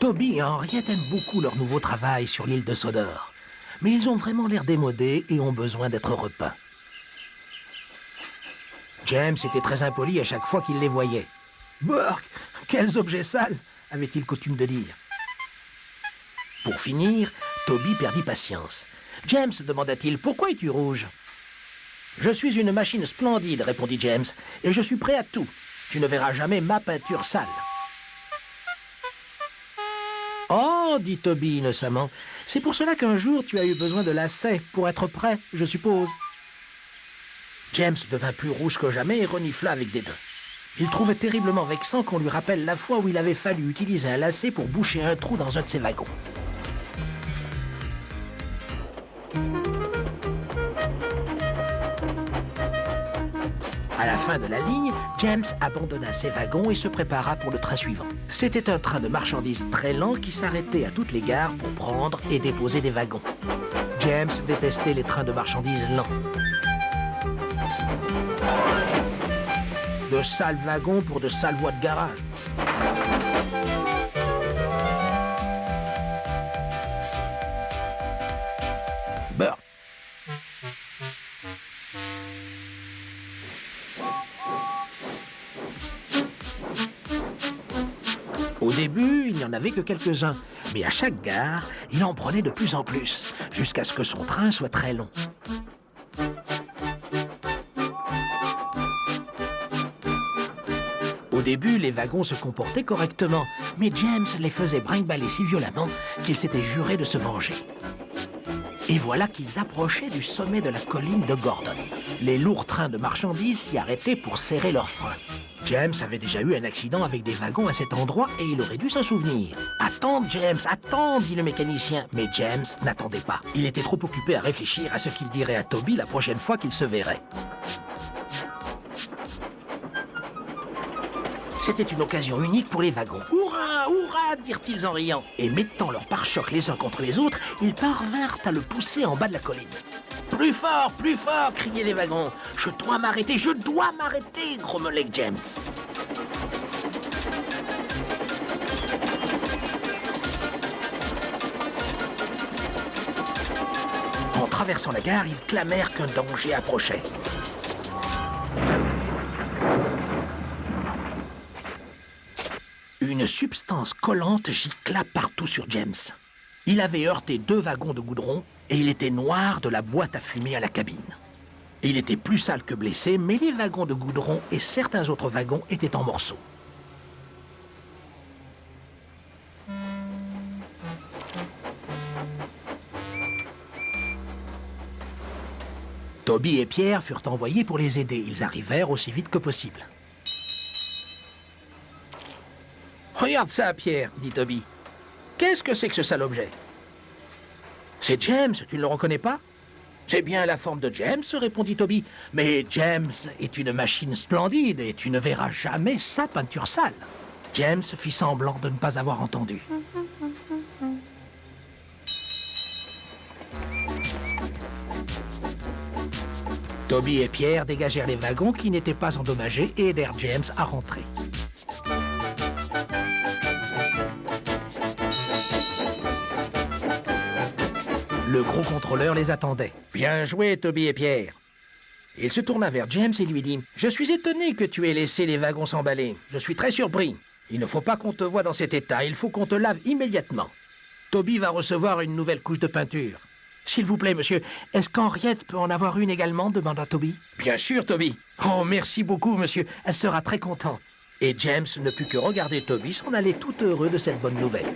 Toby et Henriette aiment beaucoup leur nouveau travail sur l'île de Sodor. Mais ils ont vraiment l'air démodés et ont besoin d'être repeints. James était très impoli à chaque fois qu'il les voyait. « Burk, quels objets sales !» avait-il coutume de dire. Pour finir, Toby perdit patience. « James, demanda-t-il, pourquoi es-tu rouge ?»« Je suis une machine splendide, répondit James, et je suis prêt à tout. Tu ne verras jamais ma peinture sale. » Oh, dit Toby innocemment, c'est pour cela qu'un jour tu as eu besoin de lacets pour être prêt, je suppose. James devint plus rouge que jamais et renifla avec dédain. Il trouvait terriblement vexant qu'on lui rappelle la fois où il avait fallu utiliser un lacet pour boucher un trou dans un de ses wagons. À la fin de la ligne, James abandonna ses wagons et se prépara pour le train suivant. C'était un train de marchandises très lent qui s'arrêtait à toutes les gares pour prendre et déposer des wagons. James détestait les trains de marchandises lents. De sales wagons pour de sales voies de garage. Burk. Au début, il n'y en avait que quelques-uns, mais à chaque gare, il en prenait de plus en plus, jusqu'à ce que son train soit très long. Au début, les wagons se comportaient correctement, mais James les faisait brinque-baller si violemment qu'il s'était juré de se venger. Et voilà qu'ils approchaient du sommet de la colline de Gordon. Les lourds trains de marchandises s'y arrêtaient pour serrer leurs freins. James avait déjà eu un accident avec des wagons à cet endroit et il aurait dû s'en souvenir. « Attends, James, attends !» dit le mécanicien. Mais James n'attendait pas. Il était trop occupé à réfléchir à ce qu'il dirait à Toby la prochaine fois qu'ils se verraient. C'était une occasion unique pour les wagons. « Hurrah, hurrah !» dirent-ils en riant. Et mettant leurs pare-chocs les uns contre les autres, ils parvinrent à le pousser en bas de la colline. « Plus fort, criaient les wagons. « Je dois m'arrêter, grommelait James. En traversant la gare, ils clamèrent qu'un danger approchait. Une substance collante gicla partout sur James. Il avait heurté 2 wagons de goudron et il était noir de la boîte à fumer à la cabine. Il était plus sale que blessé, mais les wagons de goudron et certains autres wagons étaient en morceaux. Toby et Pierre furent envoyés pour les aider. Ils arrivèrent aussi vite que possible. « Regarde ça, Pierre, dit Toby. Qu'est-ce que c'est que ce sale objet? C'est James, tu ne le reconnais pas? C'est bien la forme de James, répondit Toby. Mais James est une machine splendide et tu ne verras jamais sa peinture sale. James fit semblant de ne pas avoir entendu. Toby et Pierre dégagèrent les wagons qui n'étaient pas endommagés et aidèrent James à rentrer. Le gros contrôleur les attendait. « Bien joué, Toby et Pierre. » Il se tourna vers James et lui dit « Je suis étonné que tu aies laissé les wagons s'emballer. Je suis très surpris. Il ne faut pas qu'on te voie dans cet état. Il faut qu'on te lave immédiatement. Toby va recevoir une nouvelle couche de peinture. »« S'il vous plaît, monsieur, est-ce qu'Henriette peut en avoir une également ?» demanda Toby. « Bien sûr, Toby. Oh, merci beaucoup, monsieur. Elle sera très contente. » Et James ne put que regarder Toby s'en aller tout heureux de cette bonne nouvelle.